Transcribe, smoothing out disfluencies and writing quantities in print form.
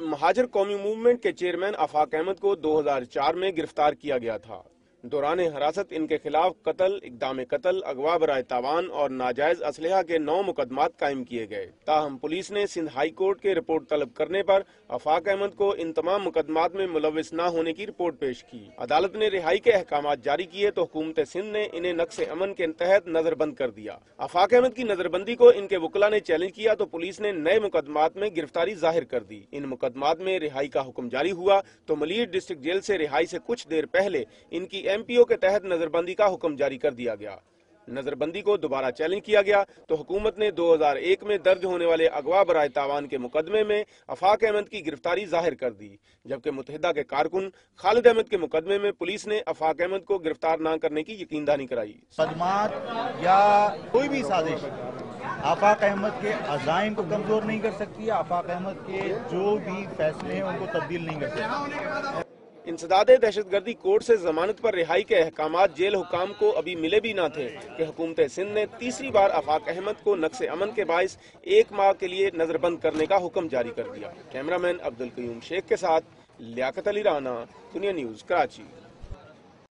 महाजर कौमी मूवमेंट के चेयरमैन आफाक अहमद को 2004 में गिरफ्तार किया गया था। दौरान हिरासत इनके खिलाफ कत्ल, इक़दाम कत्ल, अगवा बराए तावान और नाजायज असलहा के 9 मुकदमात कायम किए गए। ताहम पुलिस ने सिंध हाई कोर्ट के रिपोर्ट तलब करने पर आफाक अहमद को इन तमाम मुकदमात में मुलविस न होने की रिपोर्ट पेश की। अदालत ने रिहाई के अहकाम जारी किए तो हुकूमत सिंध ने इन्हें नक्शे अमन के तहत नजरबंद कर दिया। आफाक अहमद की नजरबंदी को इनके वकला ने चैलेंज किया तो पुलिस ने नए मुकदमात में गिरफ्तारी जाहिर कर दी। इन मुकदमात में रिहाई का हुक्म जारी हुआ तो मलीर डिस्ट्रिक्ट जेल से रिहाई से कुछ देर पहले इनकी MPO के तहत नजरबंदी का हुक्म जारी कर दिया गया। नजरबंदी को दोबारा चैलेंज किया गया तो हुकूमत ने 2001 में दर्ज होने वाले अगवा बराए तावान के मुकदमे में आफाक अहमद की गिरफ्तारी जाहिर कर दी, जबकि मुत्तहिदा के कारकुन खालिद अहमद के मुकदमे में पुलिस ने आफाक अहमद को गिरफ्तार न करने की यकीनदहानी कराई। मुकदमात या कोई भी साजिश आफाक अहमद के अज़ाइम को कमजोर नहीं कर सकती, आफाक अहमद के जो भी फैसले हैं उनको तब्दील नहीं कर सकती। इंसदादे दहशतगर्दी कोर्ट से जमानत पर रिहाई के अहकामात जेल हुकाम को अभी मिले भी न थे कि हुकूमत सिंध ने तीसरी बार आफाक अहमद को नक्शे अमन के बाइस 1 माह के लिए नजरबंद करने का हुक्म जारी कर दिया। कैमरामैन अब्दुल कयूम शेख के साथ लियाकत अली राना, दुनिया न्यूज, कराची।